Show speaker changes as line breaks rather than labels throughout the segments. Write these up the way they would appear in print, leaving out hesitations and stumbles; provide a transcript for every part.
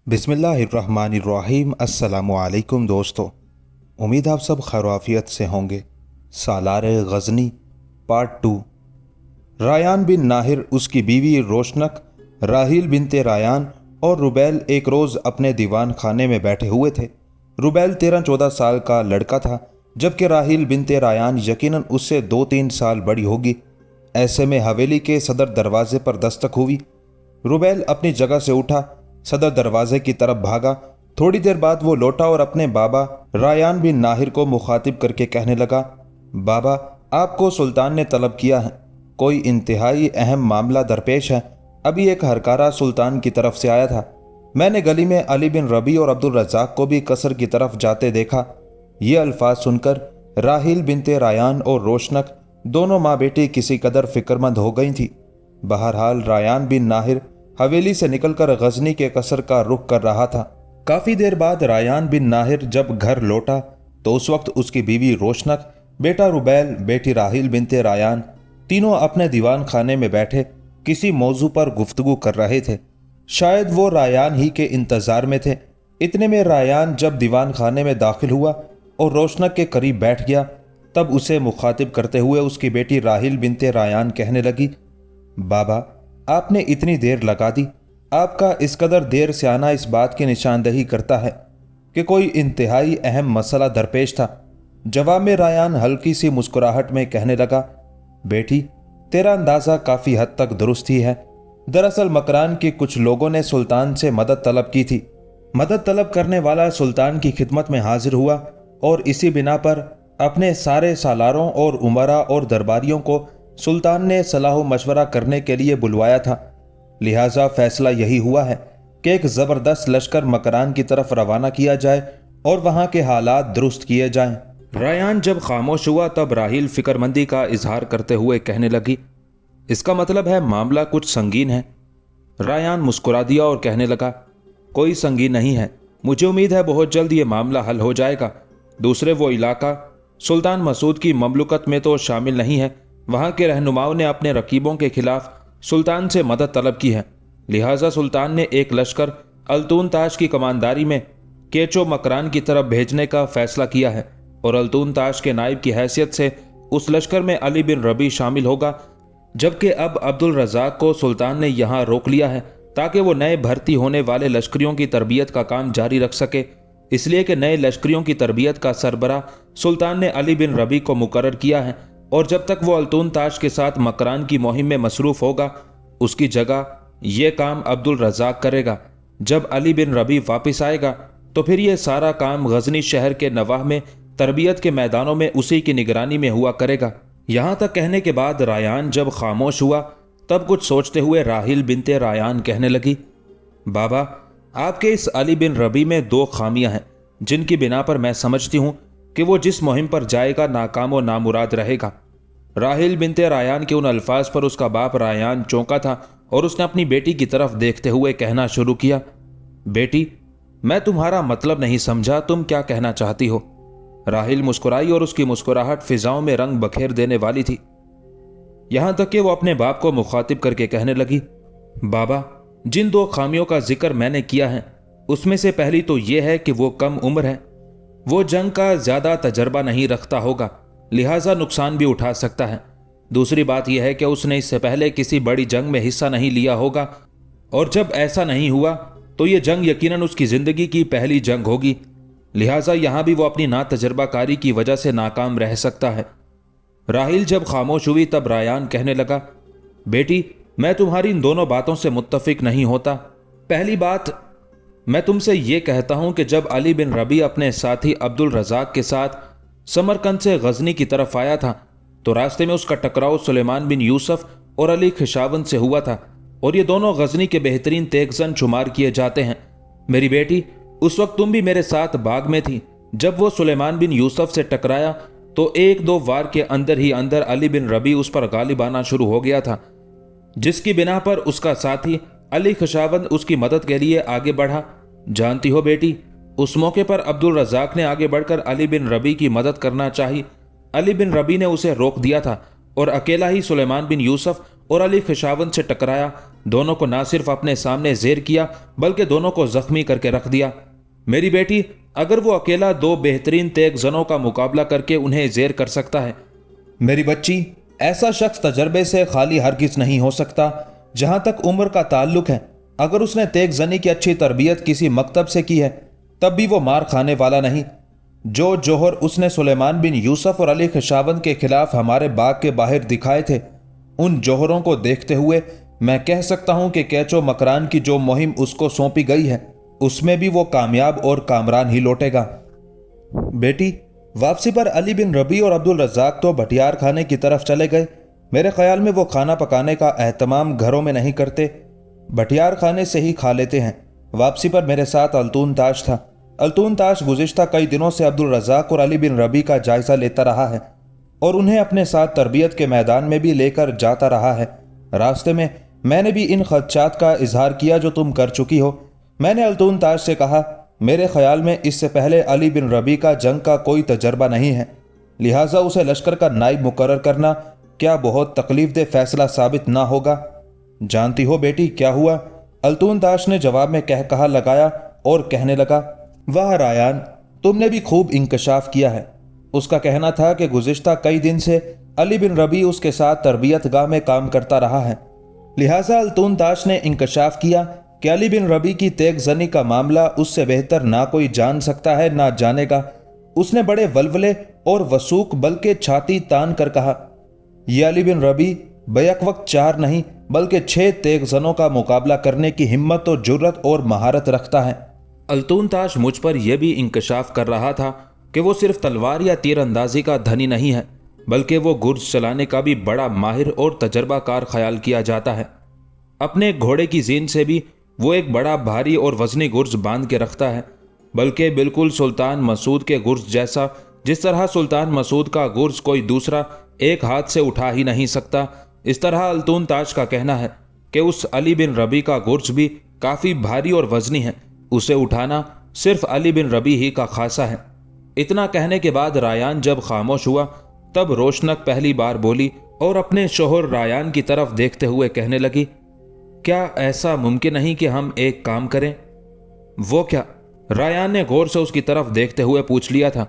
बिस्मिल्लाहिर्रहमानिर्रहीम। अस्सलामुअलैकुम दोस्तों, उम्मीद आप सब खैर से होंगे। सालार गज़नी पार्ट 2। रायान बिन नाहिर, उसकी बीवी रोशनक, राहील बिनते रायान और रुबैल एक रोज़ अपने दीवान खाने में बैठे हुए थे। रुबैल 13-14 साल का लड़का था, जबकि राहील बिनते रायान यकीनन उससे 2-3 साल बड़ी होगी। ऐसे में हवेली के सदर दरवाजे पर दस्तक हुई। रुबैल अपनी जगह से उठा, सदर दरवाजे की तरफ भागा। थोड़ी देर बाद वो लौटा और अपने बाबा रायान बिन नाहिर को मुखातिब करके कहने लगा, बाबा, आपको सुल्तान ने तलब किया है। कोई इंतहाई अहम मामला दरपेश है। अभी एक हरकारा सुल्तान की तरफ से आया था। मैंने गली में अली बिन रबी और अब्दुल रज़ाक को भी कसर की तरफ जाते देखा। ये अल्फाज सुनकर राहील बिनते रायान और रोशनक दोनों माँ बेटी किसी कदर फिक्रमंद हो गई थी। बहरहाल रायान बिन नाहिर हवेली से निकलकर गजनी के कसर का रुख कर रहा था। काफी देर बाद रायान बिन नाहिर जब घर लौटा तो उस वक्त उसकी बीवी रोशनक, बेटा रुबैल, बेटी राहील बिनते रायान तीनों अपने दीवान खाने में बैठे किसी मौजू पर गुफ्तगू कर रहे थे। शायद वो रायान ही के इंतजार में थे। इतने में रायान जब दीवान खाने में दाखिल हुआ और रोशनक के करीब बैठ गया, तब उसे मुखातिब करते हुए उसकी बेटी राहील बिनते रायान कहने लगी, बाबा, आपने इतनी देर लगा दी। आपका इस कदर देर से आना इस बात की निशानदही करता है कि कोई इंतहाई अहम मसला दरपेश था। जवाब में रायान हल्की सी मुस्कुराहट में कहने लगा, बेटी, तेरा अंदाज़ा काफ़ी हद तक दुरुस्त ही है। दरअसल मकरान के कुछ लोगों ने सुल्तान से मदद तलब की थी। मदद तलब करने वाला सुल्तान की खिदमत में हाजिर हुआ और इसी बिना पर अपने सारे सालारों और उमरा और दरबारियों को सुल्तान ने सलाह मशवरा करने के लिए बुलवाया था। लिहाजा फैसला यही हुआ है कि एक ज़बरदस्त लश्कर मकरान की तरफ रवाना किया जाए और वहाँ के हालात दुरुस्त किए जाएं। रायान जब खामोश हुआ तब राहील फिक्रमंदी का इजहार करते हुए कहने लगी, इसका मतलब है मामला कुछ संगीन है। रायान मुस्कुरा दिया और कहने लगा, कोई संगीन नहीं है। मुझे उम्मीद है बहुत जल्द ये मामला हल हो जाएगा। दूसरे वो इलाका सुल्तान मसूद की ममलुकत में तो शामिल नहीं है। वहाँ के रहनुमाओं ने अपने रकीबों के खिलाफ सुल्तान से मदद तलब की है। लिहाजा सुल्तान ने एक लश्कर अल्तून ताश की कमानदारी में केचो मकरान की तरफ भेजने का फैसला किया है और अल्तून ताश के नायब की हैसियत से उस लश्कर में अली बिन रबी शामिल होगा। जबकि अब अब्दुल रज़ाक को सुल्तान ने यहाँ रोक लिया है ताकि वो नए भर्ती होने वाले लश्करियों की तरबियत का काम जारी रख सके। इसलिए कि नए लश्करियों की तरबियत का सरबराह सुल्तान ने अली बिन रबी को मुकर्रर किया है और जब तक वो अल्तून ताश के साथ मकरान की मुहिम में मसरूफ होगा, उसकी जगह ये काम अब्दुल रज़ाक करेगा। जब अली बिन रबी वापस आएगा तो फिर ये सारा काम गजनी शहर के नवाह में तरबियत के मैदानों में उसी की निगरानी में हुआ करेगा। यहाँ तक कहने के बाद रायान जब खामोश हुआ तब कुछ सोचते हुए राहील बिनते रायान कहने लगी, बाबा, आपके इस अली बिन रबी में 2 खामियां हैं जिनकी बिना पर मैं समझती हूँ कि वो जिस मुहिम पर जाएगा नाकाम व नामुराद रहेगा। राहील बिनते रायान के उन अल्फाज पर उसका बाप रायान चौंका था और उसने अपनी बेटी की तरफ देखते हुए कहना शुरू किया, बेटी, मैं तुम्हारा मतलब नहीं समझा, तुम क्या कहना चाहती हो? राहील मुस्कुराई और उसकी मुस्कुराहट फिजाओं में रंग बखेर देने वाली थी। यहां तक कि वो अपने बाप को मुखातिब करके कहने लगी, बाबा, जिन 2 खामियों का जिक्र मैंने किया है उसमें से पहली तो यह है कि वो कम उम्र है। वो जंग का ज्यादा तजर्बा नहीं रखता होगा, लिहाजा नुकसान भी उठा सकता है। दूसरी बात यह है कि उसने इससे पहले किसी बड़ी जंग में हिस्सा नहीं लिया होगा और जब ऐसा नहीं हुआ तो ये जंग यकीनन उसकी जिंदगी की पहली जंग होगी। लिहाजा यहां भी वो अपनी नातजर्बाकारी की वजह से नाकाम रह सकता है। राहील जब खामोश हुई तब रायान कहने लगा, बेटी, मैं तुम्हारी इन दोनों बातों से मुत्तफिक नहीं होता। पहली बात, मैं तुमसे ये कहता हूं कि जब अली बिन रबी अपने साथी अब्दुल रज़ाक के साथ समरकंद से गजनी की तरफ आया था तो रास्ते में उसका टकराव सुलेमान बिन यूसुफ और अली खिशावन से हुआ था और ये दोनों गजनी के बेहतरीन तेगजन शुमार किए जाते हैं। मेरी बेटी, उस वक्त तुम भी मेरे साथ बाग में थी। जब वो सुलेमान बिन यूसुफ से टकराया तो 1-2 वार के अंदर ही अंदर अली बिन रबी उस पर गालिब आना शुरू हो गया था, जिसकी बिना पर उसका साथी अली खिशावन उसकी मदद के लिए आगे बढ़ा। जानती हो बेटी, उस मौके पर अब्दुल रज़ाक ने आगे बढ़कर अली बिन रबी की मदद करना चाही। अली बिन रबी ने उसे रोक दिया था और अकेला ही सुलेमान बिन यूसुफ और अली खिशावंद से टकराया। दोनों को ना सिर्फ अपने सामने जेर किया बल्कि दोनों को जख्मी करके रख दिया। मेरी बेटी, अगर वो अकेला दो बेहतरीन तेग जनों का मुकाबला करके उन्हें जेर कर सकता है। मेरी बच्ची, ऐसा शख्स तजर्बे से खाली हरगिज नहीं हो सकता। जहां तक उम्र का ताल्लुक है, अगर उसने तेग जनी की अच्छी तरबियत किसी मकतब से की है तब भी वो मार खाने वाला नहीं। जो जोहर उसने सुलेमान बिन यूसुफ और अली खिशावंद के खिलाफ हमारे बाग के बाहर दिखाए थे, उन जोहरों को देखते हुए मैं कह सकता हूं कि कैचो मकरान की जो मुहिम उसको सौंपी गई है उसमें भी वो कामयाब और कामरान ही लौटेगा। बेटी, वापसी पर अली बिन रबी और अब्दुल रज़ाक तो भटियार खाने की तरफ चले गए। मेरे ख्याल में वो खाना पकाने का एहतमाम घरों में नहीं करते, भटियार खाने से ही खा लेते हैं। वापसी पर मेरे साथ अल्तून ताश था। अल्तून ताश गुज़िश्ता कई दिनों से अब्दुल रज़ाक और अली बिन रबी का जायजा लेता रहा है और उन्हें अपने साथ तरबियत के मैदान में भी लेकर जाता रहा है। रास्ते में मैंने भी इन खदशात का इजहार किया जो तुम कर चुकी हो। मैंने अल्तून ताश से कहा, मेरे ख्याल में इससे पहले अली बिन रबी का जंग का कोई तजर्बा नहीं है, लिहाजा उसे लश्कर का नाइब मुकर्रर करना क्या बहुत तकलीफदेह फैसला साबित ना होगा। जानती हो बेटी क्या हुआ? अल्तून ताश ने जवाब में कह कहा लगाया और कहने लगा, वाह रायान, तुमने भी खूब इंकशाफ किया है। उसका कहना था कि गुज़िश्ता कई दिन से अली बिन रबी उसके साथ तरबियत गाह में काम करता रहा है, लिहाजा अल्तून ताश ने इंकशाफ किया कि अली बिन रबी की तेग जनी का मामला उससे बेहतर ना कोई जान सकता है ना जानेगा। उसने बड़े वलवले और वसूक बल्कि छाती तान कर कहा, यह अली बिन रबी बैक वक्त 4 नहीं बल्कि 6 तेग जनों का मुकाबला करने की हिम्मत और जुर्रत और महारत रखता है। अल्तून ताश मुझ पर यह भी इंकशाफ कर रहा था कि वो सिर्फ तलवार या तीर अंदाजी का धनी नहीं है बल्कि वो गुर्ज चलाने का भी बड़ा माहिर और तजर्बाकार ख्याल किया जाता है। अपने घोड़े की जीन से भी वो एक बड़ा भारी और वजनी गुर्ज बांध के रखता है, बल्कि बिल्कुल सुल्तान मसूद के गुर्ज जैसा, जिस तरह सुल्तान मसूद का गुर्ज कोई दूसरा एक हाथ से उठा ही नहीं सकता। इस तरह अल्तून ताश का कहना है कि उस अली बिन रबी का गुर्ज भी काफ़ी भारी और वजनी है, उसे उठाना सिर्फ अली बिन रबी ही का खासा है। इतना कहने के बाद रायान जब खामोश हुआ तब रोशनक पहली बार बोली और अपने शोहर रायान की तरफ देखते हुए कहने लगी, क्या ऐसा मुमकिन नहीं कि हम एक काम करें? वो क्या? रायान ने गौर से उसकी तरफ देखते हुए पूछ लिया था।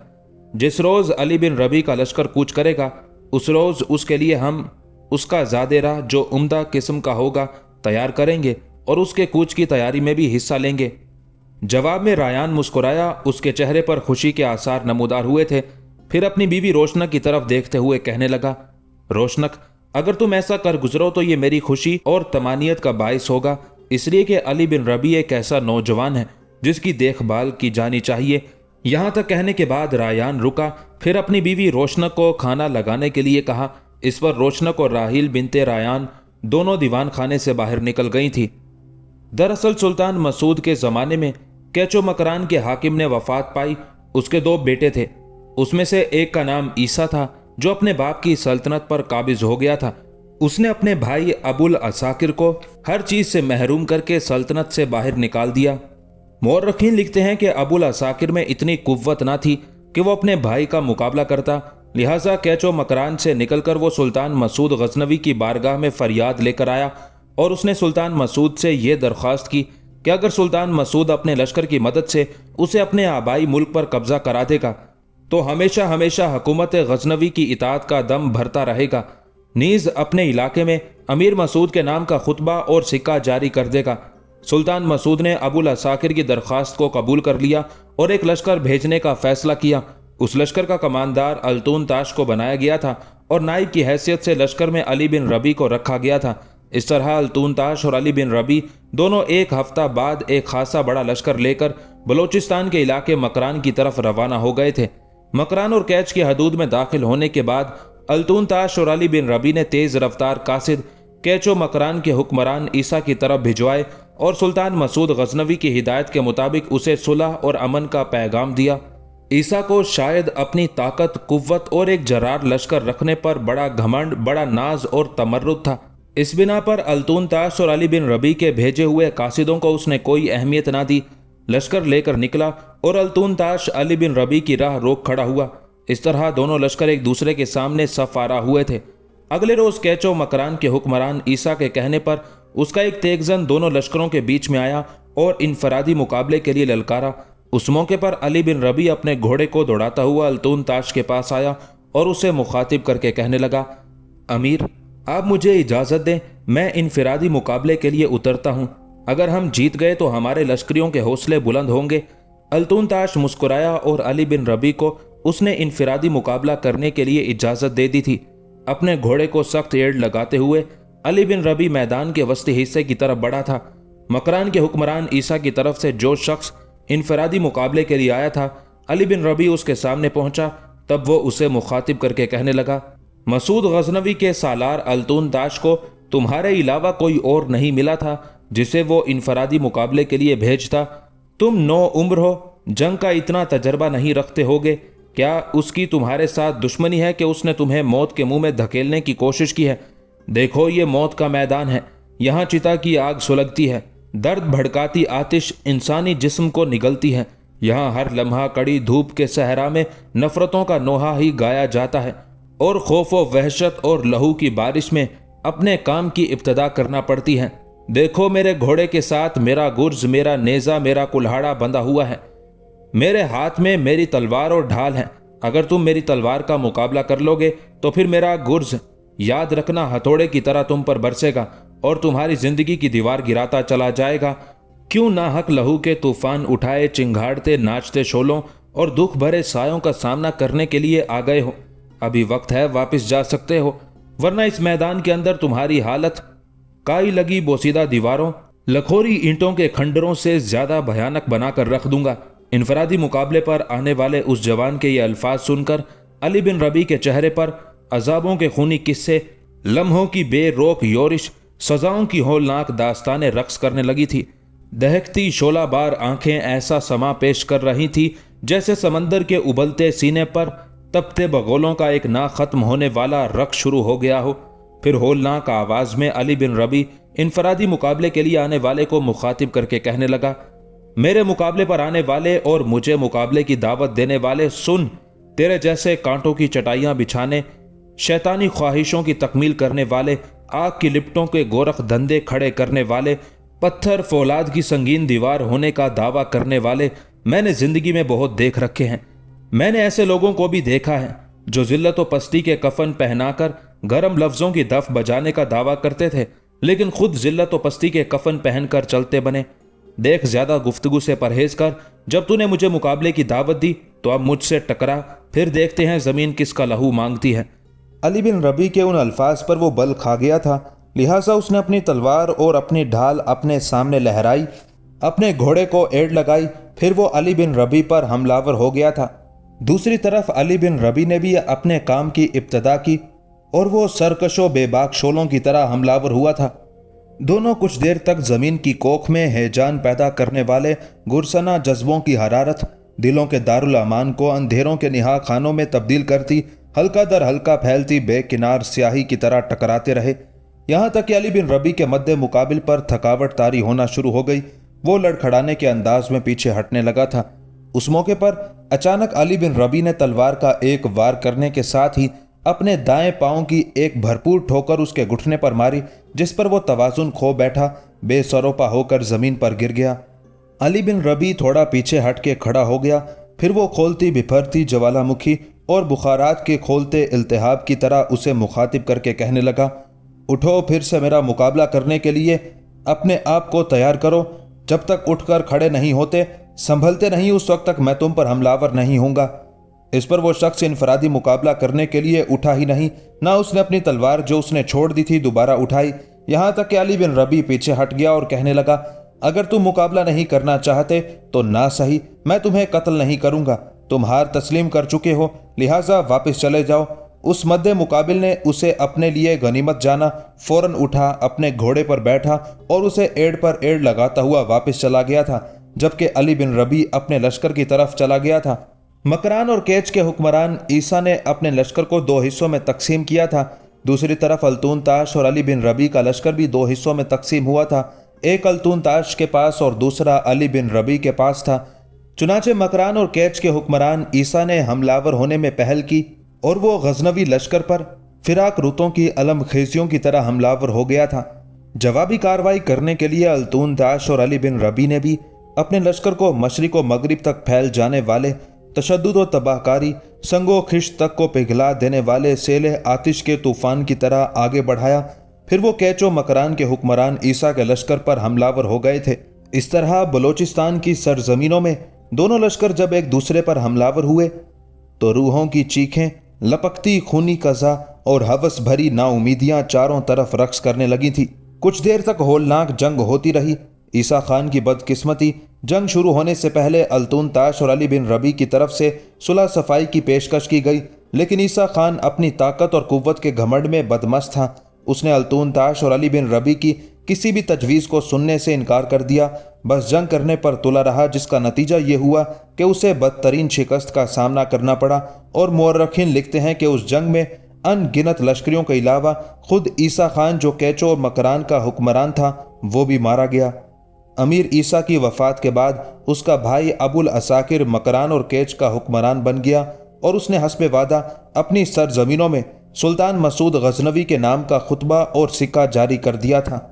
जिस रोज़ अली बिन रबी का लश्कर कूच करेगा उस रोज़ उसके लिए हम उसका ज़ादेरा जो उम्दा किस्म का होगा तैयार करेंगे और उसके कूच की तैयारी में भी हिस्सा लेंगे। जवाब में रायान मुस्कुराया, उसके चेहरे पर खुशी के आसार नमूदार हुए थे। फिर अपनी बीवी रोशनक की तरफ देखते हुए कहने लगा, रोशनक, अगर तुम ऐसा कर गुजरो तो ये मेरी खुशी और तमानियत का बायस होगा, इसलिए कि अली बिन रबी एक ऐसा नौजवान है जिसकी देखभाल की जानी चाहिए। यहाँ तक कहने के बाद रायान रुका, फिर अपनी बीवी रोशनक को खाना लगाने के लिए कहा। इस पर रोशनक और राहील बिनते रायान दोनों दीवान खाने से बाहर निकल गई थी। दरअसल सुल्तान मसूद के ज़माने में कैचो मकरान के हाकिम ने वफात पाई। उसके 2 बेटे थे, उसमें से एक का नाम ईसा था जो अपने बाप की सल्तनत पर काबिज हो गया था। उसने अपने भाई अबुल असाकिर को हर चीज़ से महरूम करके सल्तनत से बाहर निकाल दिया। मौर्रखीन लिखते हैं कि अबुल असाकिर में इतनी कुव्वत ना थी कि वो अपने भाई का मुकाबला करता, लिहाजा कैचो मकरान से निकलकर वो सुल्तान मसूद गजनवी की बारगाह में फरियाद लेकर आया और उसने सुल्तान मसूद से ये दरख्वास्त की कि अगर सुल्तान मसूद अपने लश्कर की मदद से उसे अपने आबाई मुल्क पर कब्जा करा देगा तो हमेशा हमेशा हुकूमत गजनवी की इताअत का दम भरता रहेगा, नीज़ अपने इलाके में अमीर मसूद के नाम का खुतबा और सिक्का जारी कर देगा। सुल्तान मसूद ने अबुल असाकिर की दरख्वास्त को कबूल कर लिया और एक लश्कर भेजने का फैसला किया। उस लश्कर का कमांडर अल्तून ताश को बनाया गया था और नाइब की हैसियत से लश्कर में अली बिन रबी को रखा गया था। इस तरह अल्तून ताश और अली बिन रबी दोनों एक हफ्ता बाद एक खासा बड़ा लश्कर लेकर बलोचिस्तान के इलाके मकरान की तरफ रवाना हो गए थे। मकरान और कैच की हदूद में दाखिल होने के बाद अल्तून ताश और अली बिन रबी ने तेज़ रफ्तार कासिद कैचो मकरान के हुक्मरान ईसा की तरफ भिजवाए और सुल्तान मसूद गजनवी की हिदायत के मुताबिक उसे सुलह और अमन का पैगाम दिया। ईसा को शायद अपनी ताकत, कुव्वत और एक जरार लश्कर रखने पर बड़ा घमंड, बड़ा नाज और तमर्रुद था। इस बिना पर अल्तून ताश और अली बिन रबी के भेजे हुए कासिदों को उसने कोई अहमियत ना दी। लश्कर लेकर निकला
और अल्तून ताश अली बिन रबी की राह रोक खड़ा हुआ। इस तरह दोनों लश्कर एक दूसरे के सामने सफ आरा हुए थे। अगले रोज कैचो मकरान के हुक्मरान ईसा के कहने पर उसका एक तेगजन दोनों लश्करों के बीच में आया और इनफरादी मुकाबले के लिए ललकारा। उस मौके पर अली बिन रबी अपने घोड़े को दौड़ाता हुआ अल्तून ताश के पास आया और उसे मुखातिब करके कहने लगा, अमीर, आप मुझे इजाज़त दें, मैं इनफरादी मुकाबले के लिए उतरता हूँ। अगर हम जीत गए तो हमारे लश्करियों के हौसले बुलंद होंगे। अल्तून ताश मुस्कुराया और अली बिन रबी को उसने इनफरादी मुकाबला करने के लिए इजाज़त दे दी थी। अपने घोड़े को सख्त एड़ लगाते हुए अली बिन रबी मैदान के वस्ती हिस्से की तरफ बढ़ा था। मकरान के हुक्मरान ईसा की तरफ से जो शख्स इनफरादी मुकाबले के लिए आया था, अली बिन रबी उसके सामने पहुंचा। तब वो उसे मुखातिब करके कहने लगा, मसूद गजनवी के सालार अल्तून ताश को तुम्हारे अलावा कोई और नहीं मिला था जिसे वो इनफरादी मुकाबले के लिए भेजता। तुम नौ उम्र हो, जंग का इतना तजर्बा नहीं रखते होगे। क्या उसकी तुम्हारे साथ दुश्मनी है कि उसने तुम्हें मौत के मुंह में धकेलने की कोशिश की है? देखो, ये मौत का मैदान है। यहाँ चिता की आग सुलगती है, दर्द भड़काती आतिश इंसानी जिस्म को निगलती है। यहाँ हर लम्हा कड़ी धूप के सहरा में नफरतों का नोहा ही गाया जाता है और खौफ व वहशत और लहू की बारिश में अपने काम की इब्तदा करना पड़ती है। देखो, मेरे घोड़े के साथ मेरा गुर्ज, मेरा नेजा, मेरा कुल्हाड़ा बंधा हुआ है। मेरे हाथ में मेरी तलवार और ढाल है। अगर तुम मेरी तलवार का मुकाबला कर लोगे तो फिर मेरा गुर्ज, याद रखना, हथौड़े की तरह तुम पर बरसेगा और तुम्हारी जिंदगी की दीवार गिराता चला जाएगा। क्यों नाहक लहू के तूफान उठाए चिंगाड़ते नाचते शोलों और दुख भरे सायों का सामना करने के लिए आ गए हो? अभी वक्त है, वापस जा सकते हो, वरना इस मैदान के अंदर तुम्हारी हालत काई लगी बोसीदा दीवारों, लखोरी ईंटों के खंडरों से ज्यादा भयानक बनाकर रख दूंगा। इनफरादी मुकाबले पर आने वाले उस जवान के ये अल्फाज सुनकर अली बिन रबी के चेहरे पर अजाबों के खूनी किस्से, लम्हों की बेरोक योरिश, सजाओं की होलनाक दास्तानें रक्स करने लगी थी। दहकती शोलाबार आंखें ऐसा समा पेश कर रही थी जैसे समंदर के उबलते सीने पर तपते बगोलों का एक ना खत्म होने वाला रक्स शुरू हो गया हो। फिर होलनाक आवाज में अली बिन रबी इनफरादी मुकाबले के लिए आने वाले को मुखातिब करके कहने लगा, मेरे मुकाबले पर आने वाले और मुझे मुकाबले की दावत देने वाले, सुन, तेरे जैसे कांटों की चटाइयां बिछाने, शैतानी ख्वाहिशों की तकमील करने वाले, आग की लिपटों के गोरख धंधे खड़े करने वाले, पत्थर फौलाद की संगीन दीवार होने का दावा करने वाले मैंने जिंदगी में बहुत देख रखे हैं। मैंने ऐसे लोगों को भी देखा है जो जिल्लत व पस्ती के कफन पहनाकर गर्म लफ्जों की दफ बजाने का दावा करते थे, लेकिन खुद जिल्लत व पस्ती के कफन पहनकर चलते बने। देख, ज्यादा गुफ्तगू से परहेज कर। जब तूने मुझे मुकाबले की दावत दी तो अब मुझसे टकरा, फिर देखते हैं जमीन किसका लहू मांगती है।
अली बिन रबी के उन अल्फाज पर वो बल खा गया था, लिहाजा उसने अपनी तलवार और अपनी ढाल अपने सामने लहराई, अपने घोड़े को एड़ लगाई। फिर वो अली बिन रबी पर हमलावर हो गया था। दूसरी तरफ अली बिन रबी ने भी अपने काम की इब्तदा की और वो सरकशो बेबाक शोलों की तरह हमलावर हुआ था। दोनों कुछ देर तक जमीन की कोख में हैजान पैदा करने वाले गुरसना जज्बों की हरारत दिलों के दारुल अमान को अंधेरों के निहा खानों में तब्दील करती, हल्का दर हल्का फैलती बेकिनार स्याही की तरह टकराते रहे, यहाँ तक कि अली बिन रबी के मद्दे मुकाबिल पर थकावट तारी होना शुरू हो गई। वो लड़खड़ाने के अंदाज में पीछे हटने लगा था। उस मौके पर अचानक अली बिन रबी ने तलवार का एक वार करने के साथ ही अपने दाएं पांव की एक भरपूर ठोकर उसके घुटने पर मारी, जिस पर वो तवाजुन खो बैठा, बेसरोपा होकर जमीन पर गिर गया। अली बिन रबी थोड़ा पीछे हट के खड़ा हो गया। फिर वो खोलती बिफरती ज्वालामुखी और बुखारात के खोलते इल्तिहाब की तरह उसे मुखातिब करके कहने लगा, उठो, फिर से मेरा मुकाबला करने के लिए अपने आप को तैयार करो। जब तक उठकर खड़े नहीं होते, संभलते नहीं, उस वक्त तक मैं तुम पर हमलावर नहीं होऊंगा। इस पर वो शख्स इनफरादी मुकाबला करने के लिए उठा ही नहीं, ना उसने अपनी तलवार जो उसने छोड़ दी थी दोबारा उठाई। यहाँ तक कि अली बिन रबी पीछे हट गया और कहने लगा, अगर तुम मुकाबला नहीं करना चाहते तो ना सही, मैं तुम्हें कत्ल नहीं करूंगा। तुम हार तस्लीम कर चुके हो, लिहाजा वापस चले जाओ। उस मद्दे मुकाबिल ने उसे अपने लिए गनीमत जाना, फौरन उठा, अपने घोड़े पर बैठा और उसे एड़ पर एड़ लगाता हुआ वापस चला गया था, जबकि अली बिन रबी अपने लश्कर की तरफ चला गया था। मकरान और केच के हुक्मरान ईसा ने अपने लश्कर को दो हिस्सों में तकसीम किया था। दूसरी तरफ अल्तून ताश और अली बिन रबी का लश्कर भी दो हिस्सों में तकसीम हुआ था। एक अल्तून ताश के पास और दूसरा अली बिन रबी के पास था। चुनाचे मकरान और कैच के हुक्मरान ईसा ने हमलावर होने में पहल की और वो गजनवी लश्कर पर फिराक रुतों की अलमखेजियों की तरह हमलावर हो गया था। जवाबी कार्रवाई करने के लिए अल्तून दाश और अली बिन रबी ने भी अपने लश्कर को मशरिक व मगरिब तक फैल जाने वाले तशद्दुद व तबाहकारी, संगो खिश तक को पिघला देने वाले सेले आतिश के तूफान की तरह आगे बढ़ाया। फिर वो कैचो मकरान के हुक्मरान ईसा के लश्कर पर हमलावर हो गए थे। इस तरह बलोचिस्तान की सरजमीनों में दोनों लश्कर जब एक दूसरे पर हमलावर हुए तो रूहों की चीखें, लपकती खूनी कज़ा और हवस भरी नाउमीदियां चारों तरफ रक्स करने लगी थी। कुछ देर तक होलनाक जंग होती रही। ईसा खान की बदकिस्मती, जंग शुरू होने से पहले अल्तून ताश और अली बिन रबी की तरफ से सुलह सफाई की पेशकश की गई, लेकिन ईसा खान अपनी ताकत और कुव्वत के घमंड में बदमस्त था। उसने अल्तून ताश और अली बिन रबी की किसी भी तजवीज़ को सुनने से इनकार कर दिया। बस जंग करने पर तुला रहा, जिसका नतीजा ये हुआ कि उसे बदतरीन शिकस्त का सामना करना पड़ा। और मुअर्रिखीन लिखते हैं कि उस जंग में अनगिनत लश्करियों के अलावा खुद ईसा खान जो कैचो और मकरान का हुक्मरान था वो भी मारा गया। अमीर ईसा की वफ़ात के बाद उसका भाई अबुल असाकिर मकरान और कैच का हुक्मरान बन गया और उसने हस्बे वादा अपनी सरजमीनों में सुल्तान मसूद गजनवी के नाम का खुतबा और सिक्का जारी कर दिया था।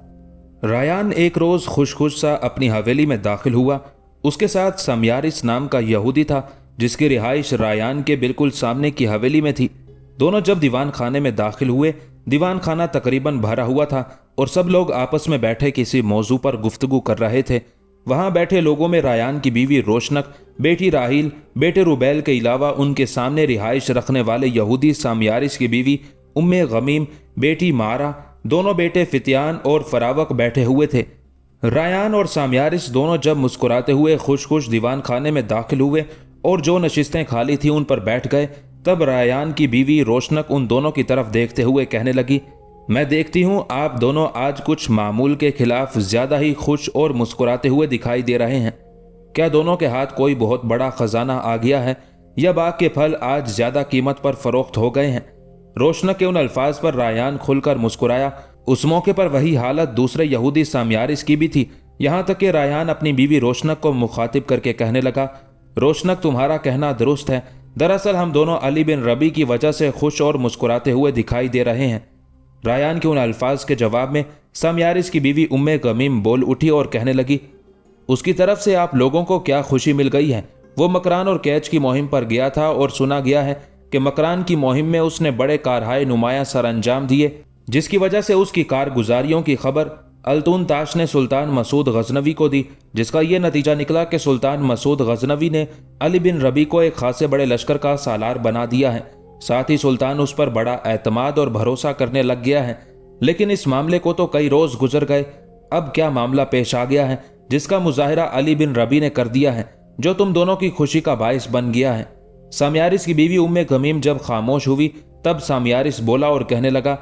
रायान एक रोज़ खुश खुश सा अपनी हवेली में दाखिल हुआ। उसके साथ समयारिस नाम का यहूदी था जिसकी रिहाइश रायान के बिल्कुल सामने की हवेली में थी। दोनों जब दीवान खाने में दाखिल हुए, दीवान खाना तकरीबन भरा हुआ था और सब लोग आपस में बैठे किसी मौजू पर गुफ्तगू कर रहे थे। वहां बैठे लोगों में रायान की बीवी रोशनक, बेटी राहील, बेटे रुबैल के अलावा उनके सामने रिहाइश रखने वाले यहूदी सामयारिस की बीवी उम्मे गमीम, बेटी मारा, दोनों बेटे फितियान और फरावक बैठे हुए थे। रायान और सामयारिस दोनों जब मुस्कुराते हुए खुश खुश दीवान खाने में दाखिल हुए और जो नशिस्तें खाली थी उन पर बैठ गए, तब रायान की बीवी रोशनक उन दोनों की तरफ देखते हुए कहने लगी, मैं देखती हूँ आप दोनों आज कुछ मामूल के खिलाफ ज्यादा ही खुश और मुस्कुराते हुए दिखाई दे रहे हैं। क्या दोनों के हाथ कोई बहुत बड़ा खजाना आ गया है या बाग के फल आज ज्यादा कीमत पर फरोख्त हो गए हैं? रोशनक के उन अल्फाज पर रायान खुलकर मुस्कुराया। उस मौके पर वही हालत दूसरे यहूदी सामयारिस की भी थी। यहाँ तक कि रायान अपनी बीवी रोशनक को मुखातिब करके कहने लगा, रोशनक तुम्हारा कहना दुरुस्त है। दरअसल हम दोनों अली बिन रबी की वजह से खुश और मुस्कुराते हुए दिखाई दे रहे हैं। रायान के उन अल्फाज के जवाब में सामयारिस की बीवी उम्मे गमीम बोल उठी और कहने लगी, उसकी तरफ से आप लोगों को क्या खुशी मिल गई है? वो मकरान और कैच की मुहिम पर गया था और सुना गया है कि मकरान की मुहिम में उसने बड़े कारहाय नुमाया सर अंजाम दिए, जिसकी वजह से उसकी कारगुजारियों की खबर अल्तून ताश ने सुल्तान मसूद गजनवी को दी, जिसका यह नतीजा निकला कि सुल्तान मसूद गजनवी ने अली बिन रबी को एक खासे बड़े लश्कर का सालार बना दिया है। साथ ही सुल्तान उस पर बड़ा एतमाद और भरोसा करने लग गया है। लेकिन इस मामले को तो कई रोज गुजर गए। अब क्या मामला पेश आ गया है जिसका मुजाहिरा अली बिन रबी ने कर दिया है, जो तुम दोनों की खुशी का बायस बन गया है? सामयारिस की बीवी उम्मे गमीम जब खामोश हुई तब सामयारिस बोला और कहने लगा,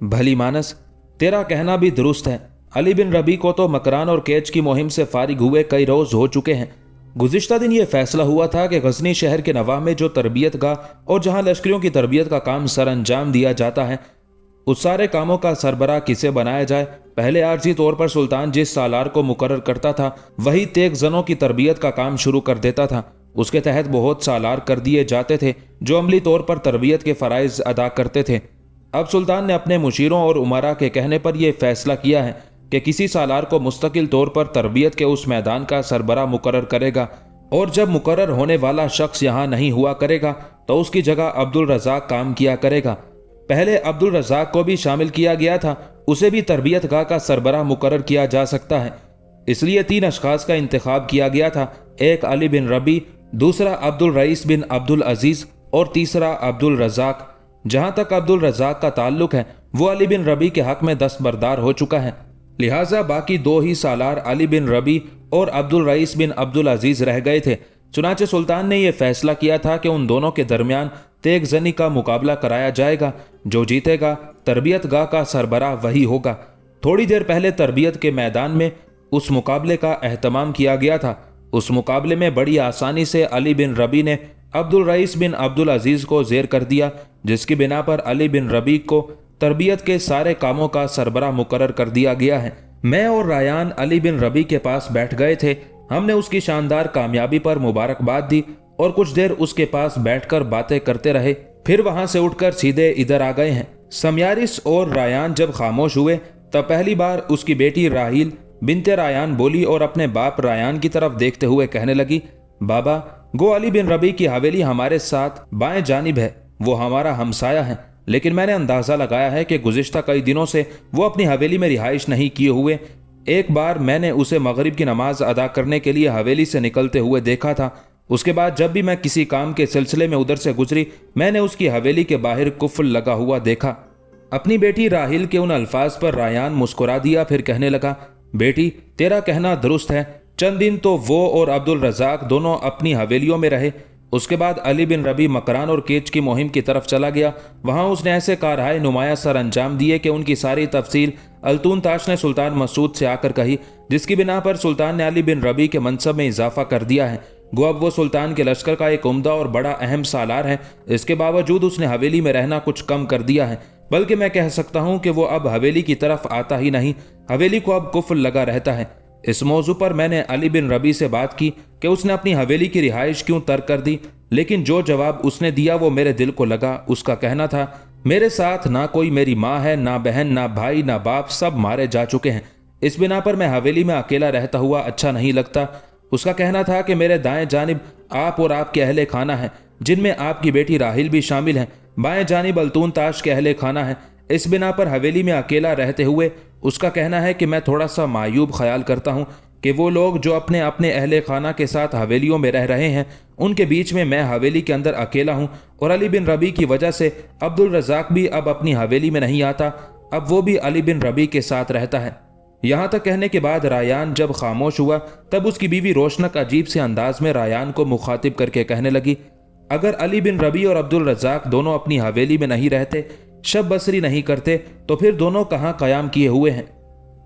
भली मानस, तेरा कहना भी दुरुस्त है। अली बिन रबी को तो मकरान और कैच की मुहिम से फारिग हुए कई रोज हो चुके हैं। गुज़िश्ता दिन ये फैसला हुआ था कि गजनी शहर के नवाह में जो तरबियत गाह और जहां लश्करियों की तरबियत का काम सर अंजाम दिया जाता है, उस सारे कामों का सरबराह किसे बनाया जाए। पहले आर्जी तौर पर सुल्तान जिस सालार को मुकर्रर करता था वही तेग जनों की तरबियत का काम शुरू कर देता था। उसके तहत बहुत सालार कर दिए जाते थे जो अमली तौर पर तरबियत के फ़राइज़ अदा करते थे। अब सुल्तान ने अपने मुशीरों और उमरा के कहने पर यह फैसला किया है कि किसी सालार को मुस्तकिल तौर पर तरबियत के उस मैदान का सरबरा मुकर्रर करेगा, और जब मुकर्रर होने वाला शख्स यहाँ नहीं हुआ करेगा तो उसकी जगह अब्दुल रज़ाक काम किया करेगा। पहले अब्दुल रज़ाक को भी शामिल किया गया था, उसे भी तरबियत गाह का सरबरा मुकर्रर किया जा सकता है। इसलिए 3 अशखास का इंतखाब किया गया था, एक अली बिन रबी, दूसरा अब्दुल रईस बिन अब्दुल अजीज़ और तीसरा अब्दुल रज़ाक। जहाँ तक अब्दुल रज़ाक का ताल्लुक है वो अली बिन रबी के हक में दस्तबरदार हो चुका है, लिहाजा बाकी 2 ही सालार अली बिन रबी और अब्दुल रईस बिन अब्दुल अजीज़ रह गए थे। चुनाचे सुल्तान ने यह फैसला किया था कि उन दोनों के दरमियान तेग जनी का मुकाबला कराया जाएगा। जो जीतेगा तरबियत गाह का सरबराह वही होगा। थोड़ी देर पहले तरबियत के मैदान में उस मुकाबले का एहतमाम किया गया था। उस मुकाबले में बड़ी आसानी से अली बिन रबी ने अब्दुल रईस बिन अब्दुल अजीज़ को ज़ेर कर दिया, जिसकी बिना पर अली बिन रबी को तरबियत के सारे कामों का सरबराह मुकर्रर कर दिया गया है। मैं और रायान अली बिन रबी के पास बैठ गए थे। हमने उसकी शानदार कामयाबी पर मुबारकबाद दी और कुछ देर उसके पास बैठकर बातें करते रहे, फिर वहां से उठकर सीधे इधर आ गए हैं। समयारिस और रायान जब खामोश हुए तब पहली बार उसकी बेटी राहील बिनते रायान बोली और अपने बाप रायान की तरफ देखते हुए कहने लगी, बाबा, गो अली बिन रबी की हवेली हमारे साथ बाएं जानिब है, वो हमारा हमसाया है, लेकिन मैंने अंदाजा लगाया है कि गुज़िश्ता कई दिनों से वो अपनी हवेली में रिहाइश नहीं किए हुए। एक बार मैंने उसे मगरिब की नमाज अदा करने के लिए हवेली से निकलते हुए देखा था। उसके बाद जब भी मैं किसी काम के सिलसिले में उधर से गुजरी, मैंने उसकी हवेली के बाहर कुफल लगा हुआ देखा। अपनी बेटी राहील के उन अल्फाज पर रायान मुस्कुरा दिया, फिर कहने लगा, बेटी, तेरा कहना दुरुस्त है। चंद दिन तो वो और अब्दुल रज़ाक दोनों अपनी हवेलियों में रहे। उसके बाद अली बिन रबी मकरान और केच की मुहिम की तरफ चला गया। वहां उसने ऐसे कारहाय नुमाया सर अंजाम दिए कि उनकी सारी तफसील अल्तून ताश ने सुल्तान मसूद से आकर कही, जिसकी बिना पर सुल्तान ने अली बिन रबी के मनसब में इजाफा कर दिया है। गो अब वो सुल्तान के लश्कर का एक उम्दा और बड़ा अहम सालार है। इसके बावजूद उसने हवेली में रहना कुछ कम कर दिया है, बल्कि मैं कह सकता हूं कि वो अब हवेली की तरफ आता ही नहीं, हवेली को अब कुफल लगा रहता है। इस मौजू पर मैंने अली बिन रबी से बात की कि उसने अपनी हवेली की रिहाइश क्यों तर्क कर दी, लेकिन जो जवाब उसने दिया वो मेरे दिल को लगा। उसका कहना था, मेरे साथ ना कोई मेरी माँ है, ना बहन, ना भाई, ना बाप, सब मारे जा चुके हैं। इस बिना पर मैं हवेली में अकेला रहता हुआ अच्छा नहीं लगता। उसका कहना था कि मेरे दाएं जानिब आप और आपके अहले खाना है, जिनमें आपकी बेटी राहील भी शामिल है। बाएं जानिब अल्तून ताश के अहले खाना है। इस बिना पर हवेली में अकेला रहते हुए उसका कहना है कि मैं थोड़ा सा मायूब ख्याल करता हूँ कि वो लोग जो अपने अपने अहले खाना के साथ हवेलियों में रह रहे हैं, उनके बीच में मैं हवेली के अंदर अकेला हूँ। और अली बिन रबी की वजह से अब्दुल रज़ाक भी अब अपनी हवेली में नहीं आता, अब वो भी अली बिन रबी के साथ रहता है। यहाँ तक कहने के बाद रायान जब खामोश हुआ तब उसकी बीवी रोशनक अजीब से अंदाज में रायान को मुखातिब करके कहने लगी, अगर अली बिन रबी और अब्दुल रज़ाक दोनों अपनी हवेली में नहीं रहते, शब बसरी नहीं करते, तो फिर दोनों कहाँ कयाम किए हुए हैं।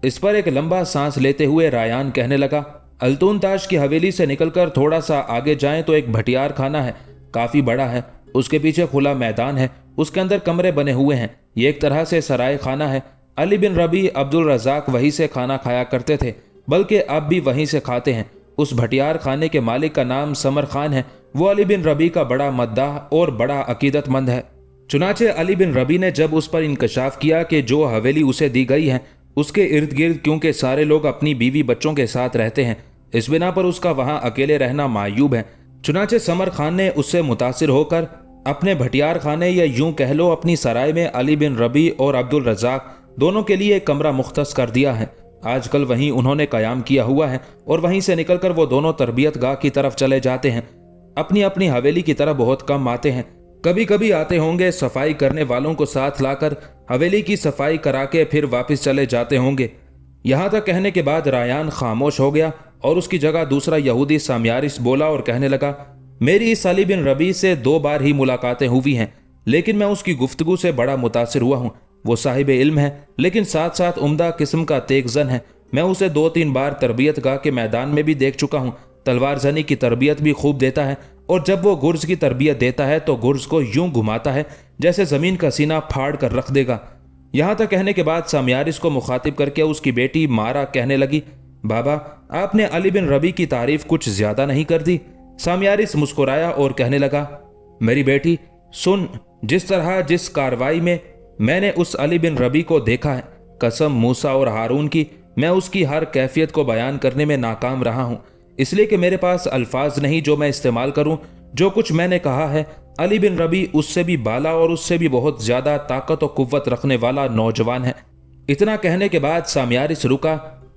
इस पर एक लंबा सांस लेते हुए रायान कहने लगा, अल्तून ताश की हवेली से निकलकर थोड़ा सा आगे जाएं तो एक भटियार खाना है, काफ़ी बड़ा है। उसके पीछे खुला मैदान है, उसके अंदर कमरे बने हुए हैं। ये एक तरह से सराय खाना है। अली बिन रबी, अब्दुल रज़ाक वहीं से खाना खाया करते थे, बल्कि अब भी वहीं से खाते हैं। उस भटियार खाने के मालिक का नाम समर खान है। वो अली बिन रबी का बड़ा मद्दाह और बड़ा अकीदतमंद है। चुनाचे अली बिन रबी ने जब उस पर इंकशाफ किया कि जो हवेली उसे दी गई है उसके इर्द गिर्द क्योंकि सारे लोग अपनी बीवी बच्चों के साथ रहते हैं, इस बिना पर उसका वहां अकेले रहना मायूब है। चुनाचे समर खान ने उससे मुतासिर होकर अपने भटियार खाने या यूं कह लो अपनी सराय में अली बिन रबी और अब्दुल रज़ाक दोनों के लिए एक कमरा मुख्तस कर दिया है। आजकल वहीं उन्होंने कयाम किया हुआ है और वहीं से निकलकर वो दोनों तरबियत गाह की तरफ चले जाते हैं। अपनी अपनी हवेली की तरफ बहुत कम आते हैं। कभी कभी आते होंगे, सफाई करने वालों को साथ लाकर हवेली की सफाई करा के फिर वापस चले जाते होंगे। यहाँ तक कहने के बाद रायान खामोश हो गया और उसकी जगह दूसरा यहूदी सामयारिस बोला और कहने लगा, मेरी इस अली बिन रबी से 2 बार ही मुलाकातें हुई हैं, लेकिन मैं उसकी गुफ्तगू से बड़ा मुतासिर हुआ हूँ। वो साहिब इल्म है, लेकिन साथ साथ उम्दा किस्म का तेगजन है। मैं उसे 2-3 बार तरबियत गाह के मैदान में भी देख चुका हूँ। तलवार जनी की तरबियत भी खूब देता है, और जब वो गुर्ज की तरबियत देता है तो गुर्ज को यूं घुमाता है जैसे जमीन का सीना फाड़ कर रख देगा। यहाँ तक कहने के बाद सामयारिस को मुखातिब करके उसकी बेटी मारा कहने लगी, बाबा, आपने अली बिन रबी की तारीफ कुछ ज्यादा नहीं कर दी। सामयारिस मुस्कुराया और कहने लगा, मेरी बेटी सुन, जिस तरह जिस कार्रवाई में मैंने उस अली बिन रबी को देखा है, कसम मूसा और हारून की, मैं उसकी हर कैफियत को बयान करने में नाकाम रहा हूँ, इसलिए कि मेरे पास अल्फाज नहीं जो मैं इस्तेमाल करूं। जो कुछ मैंने कहा है, अली बिन रबी उससे भी बाला और उससे भी बहुत ज्यादा ताकत और कुव्वत रखने वाला नौजवान है। इतना कहने के बाद सामयारिस रुका,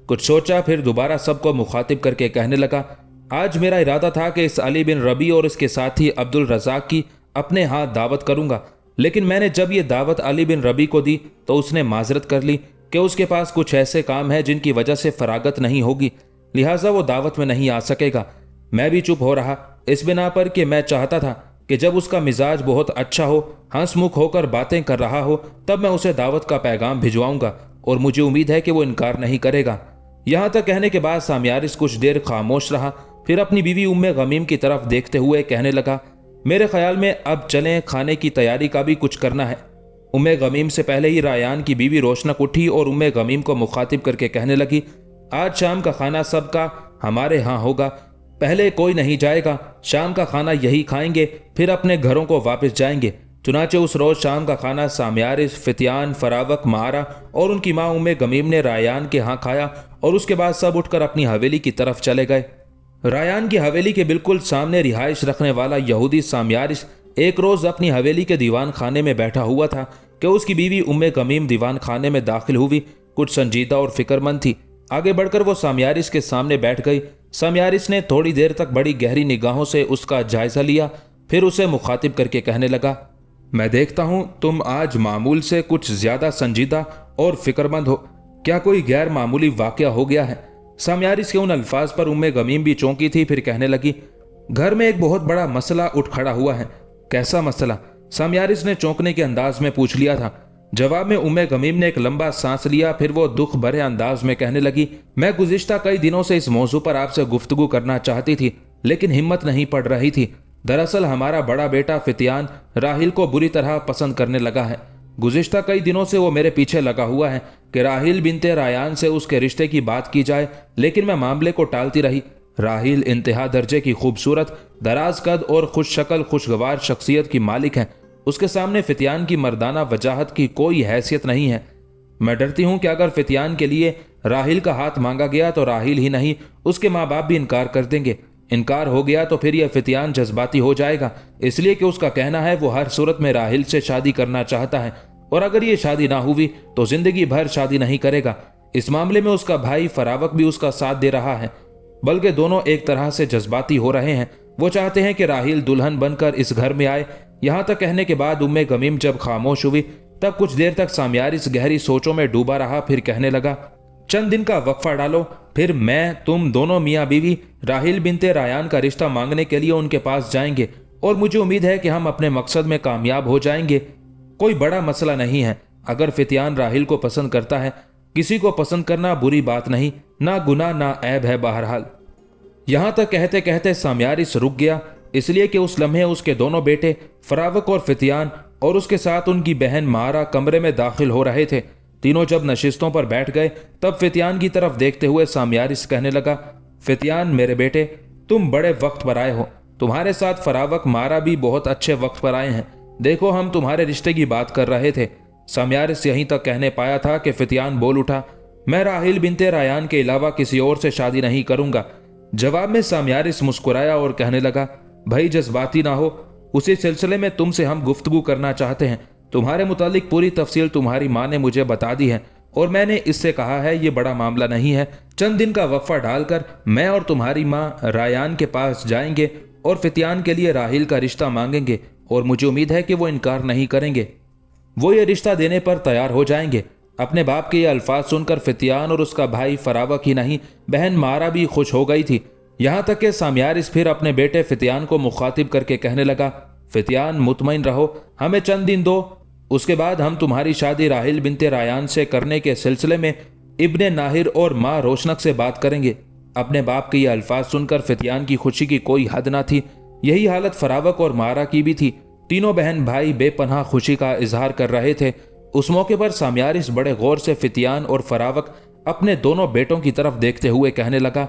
कुछ सोचा, फिर दोबारा सबको मुखातिब करके कहने लगा, आज मेरा इरादा था कि इस अली बिन रबी और इसके साथी अब्दुल रज़ाक की अपने हाथ दावत करूंगा, लेकिन मैंने जब ये दावत अली बिन रबी को दी तो उसने माजरत कर ली कि उसके पास कुछ ऐसे काम है जिनकी वजह से फरागत नहीं होगी, लिहाजा वो दावत में नहीं आ सकेगा। मैं भी चुप हो रहा, इस बिना पर कि मैं चाहता था कि जब उसका मिजाज बहुत अच्छा हो, हंसमुख होकर बातें कर रहा हो, तब मैं उसे दावत का पैगाम भिजवाऊंगा और मुझे उम्मीद है कि वो इनकार नहीं करेगा। यहाँ तक कहने के बाद सामयारिस कुछ देर खामोश रहा, फिर अपनी बीवी उम्मे गमीम की तरफ देखते हुए कहने लगा, मेरे ख्याल में अब चलें, खाने की तैयारी का भी कुछ करना है। उम्मे गमीम से पहले ही रायान की बीवी रोशनक उठी और उम्मे गमीम को मुखातिब करके कहने लगी, आज शाम का खाना सबका हमारे यहाँ होगा। पहले कोई नहीं जाएगा, शाम का खाना यही खाएंगे, फिर अपने घरों को वापस जाएंगे। चुनाचे उस रोज शाम का खाना सामयारिस, फितियान, फरावक, मारा और उनकी माँ उम्मे गमीम ने रायान के यहाँ खाया और उसके बाद सब उठकर अपनी हवेली की तरफ चले गए। रायान की हवेली के बिल्कुल सामने रिहाइश रखने वाला यहूदी सामयारिस एक रोज अपनी हवेली के दीवान खाने में बैठा हुआ था कि उसकी बीवी उम्मे गमीम दीवान खाने में दाखिल हुई। कुछ संजीदा और फिक्रमंद थी। आगे बढ़कर वो सामयारिस के सामने बैठ गई। सामयारिस ने थोड़ी देर तक बड़ी गहरी निगाहों से उसका जायजा लिया, फिर उसे मुखातिब करके कहने लगा, मैं देखता हूं तुम आज मामूल से कुछ ज्यादा संजीदा और फिक्रमंद हो। क्या कोई गैर मामूली वाकया हो गया है? सामयारिस के उन अल्फाज पर उम्मे गमीम भी चौंकी थी। फिर कहने लगी, घर में एक बहुत बड़ा मसला उठ खड़ा हुआ है। कैसा मसला? सामयारिस ने चौंकने के अंदाज में पूछ लिया था। जवाब में उम्मे गमीम ने एक लंबा सांस लिया, फिर वो दुख भरे अंदाज में कहने लगी, मैं गुज़िश्ता कई दिनों से इस मौजू पर आपसे गुफ्तगू करना चाहती थी, लेकिन हिम्मत नहीं पड़ रही थी। दरअसल हमारा बड़ा बेटा फितियान राहिल को बुरी तरह पसंद करने लगा है। गुज़िश्ता कई दिनों से वो मेरे पीछे लगा हुआ है कि राहिल बिनते रायान से उसके रिश्ते की बात की जाए, लेकिन मैं मामले को टालती रही। राहिल इंतहा दर्जे की खूबसूरत, दराज कद और खुश शक्ल, खुशगवार शख्सियत की मालिक है। उसके सामने फितियान की मर्दाना वजाहत की कोई हैसियत नहीं है। मैं डरती हूं कि अगर फितियान के लिए राहिल का हाथ मांगा गया तो राहिल ही नहीं, उसके माँ बाप भी इनकार कर देंगे। इनकार हो गया तो फिर यह फितियान जज्बाती हो जाएगा, इसलिए कि उसका कहना है वो हर सूरत में राहिल से शादी करना चाहता है, और अगर ये शादी ना हुई तो जिंदगी भर शादी नहीं करेगा। इस मामले में उसका भाई फरावक भी उसका साथ दे रहा है, बल्कि दोनों एक तरह से जज्बाती हो रहे हैं। वो चाहते हैं कि राहिल दुल्हन बनकर इस घर में आए। यहाँ तक कहने के बाद उम्मे गमीम जब खामोश हुई तब कुछ देर तक सामयारिस गहरी सोचों में डूबा रहा। फिर कहने लगा, चंद दिन का वक्फा डालो, फिर मैं, तुम दोनों मियाँ बीवी राहिल बिनते रायान का रिश्ता मांगने के लिए उनके पास जाएंगे, और मुझे उम्मीद है कि हम अपने मकसद में कामयाब हो जाएंगे। कोई बड़ा मसला नहीं है। अगर फितियान राहिल को पसंद करता है, किसी को पसंद करना बुरी बात नहीं, ना गुनाह ना ऐब है। बहरहाल यहां तक कहते कहते सामयारिस रुक गया, इसलिए कि उस लम्हे उसके दोनों बेटे फरावक और फितियान और उसके साथ उनकी बहन मारा कमरे में दाखिल हो रहे थे। तीनों जब नशिस्तों पर बैठ गए तब फितियान की तरफ देखते हुए सामयारिस कहने लगा, फितियान मेरे बेटे, तुम बड़े वक्त पर आए हो। तुम्हारे साथ फरावक, मारा भी बहुत अच्छे वक्त पर आए हैं। देखो, हम तुम्हारे रिश्ते की बात कर रहे थे। सामयारिस यहीं तक कहने पाया था कि फितियान बोल उठा, मैं राहिल बिनते रायान के अलावा किसी और से शादी नहीं करूंगा। जवाब में सामयारिस मुस्कुराया और कहने लगा, भाई जज्बाती ना हो, उसी सिलसिले में तुमसे हम गुफ्तगू करना चाहते हैं। तुम्हारे मुतालिक पूरी तफसील तुम्हारी माँ ने मुझे बता दी है और मैंने इससे कहा है ये बड़ा मामला नहीं है। चंद दिन का वक्फा डालकर मैं और तुम्हारी माँ रायान के पास जाएंगे और फितियान के लिए राहिल का रिश्ता मांगेंगे, और मुझे उम्मीद है कि वो इनकार नहीं करेंगे। वो ये रिश्ता देने पर तैयार हो जाएंगे। अपने बाप के ये अल्फाज सुनकर फितियान और उसका भाई फरावक ही नहीं, बहन मारा भी खुश हो गई थी। यहाँ तक कि सामयारिस फिर अपने बेटे फितियान को मुखातिब करके कहने लगा, फितियान मुतमईन रहो, हमें चंद दिन दो, उसके बाद हम तुम्हारी शादी राहिल बिनते रायान से करने के सिलसिले में इब्ने नाहिर और माँ रोशनक से बात करेंगे। अपने बाप के ये अल्फाज सुनकर फितियान की खुशी की कोई हद ना थी। यही हालत फरावक और मारा की भी थी। तीनों बहन भाई बेपनाह खुशी का इजहार कर रहे थे। उस मौके पर सामयारिस बड़े गौर से फितियान और फरावक अपने दोनों बेटों की तरफ देखते हुए कहने लगा,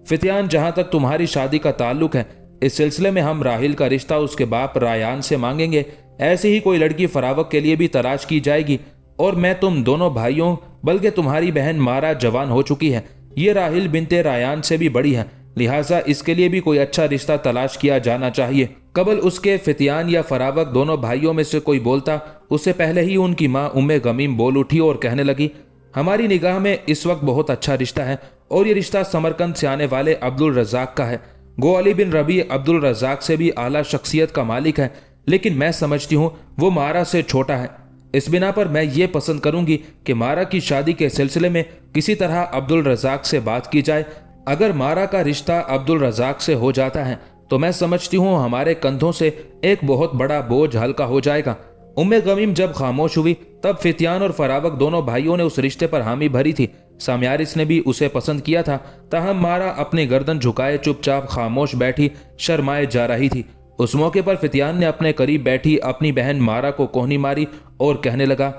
फितियान, जहां तक तुम्हारी शादी का ताल्लुक है, इस सिलसिले में हम राहिल का रिश्ता उसके बाप रायान से मांगेंगे। ऐसी ही कोई लड़की फरावक के लिए भी तलाश की जाएगी, और मैं तुम दोनों भाइयों, बल्कि तुम्हारी बहन मारा जवान हो चुकी है, ये राहिल बिनते रायान से भी बड़ी है, लिहाजा इसके लिए भी कोई अच्छा रिश्ता तलाश किया जाना चाहिए। कबल उसके फितियान या फरावक दोनों भाइयों में से कोई बोलता, उससे पहले ही उनकी माँ उम्मे गमीम बोल उठी और कहने लगी, हमारी निगाह में इस वक्त बहुत अच्छा रिश्ता है, और ये रिश्ता समरकंद से आने वाले अब्दुल रज़ाक का है। गो अली बिन रबी अब्दुल रज़ाक से भी आला शख्सियत का मालिक है, लेकिन मैं समझती हूँ वो मारा से छोटा है। इस बिना पर मैं ये पसंद करूंगी कि मारा की शादी के सिलसिले में किसी तरह अब्दुल रज़ाक से बात की जाए। अगर मारा का रिश्ता अब्दुल रज़ाक से हो जाता है तो मैं समझती हूँ हमारे कंधों से एक बहुत बड़ा बोझ हल्का हो जाएगा। उम्मे गमीम जब खामोश हुई तब फितियान और फरावक दोनों भाइयों ने उस रिश्ते पर हामी भरी थी। सामयारिस ने भी उसे पसंद किया था, ताहम मारा अपनी गर्दन झुकाए चुपचाप खामोश बैठी शर्माए जा रही थी। उस मौके पर फितियान ने अपने करीब बैठी अपनी बहन मारा को कोहनी मारी और कहने लगा,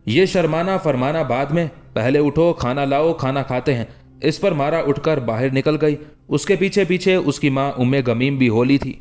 ये शर्माना फरमाना बाद में, पहले उठो, खाना लाओ, खाना खाते हैं। اس پر مارا اٹھ کر باہر نکل گئی۔ اس کے پیچھے پیچھے اس کی ماں ام گمیم بھی ہو لی تھی۔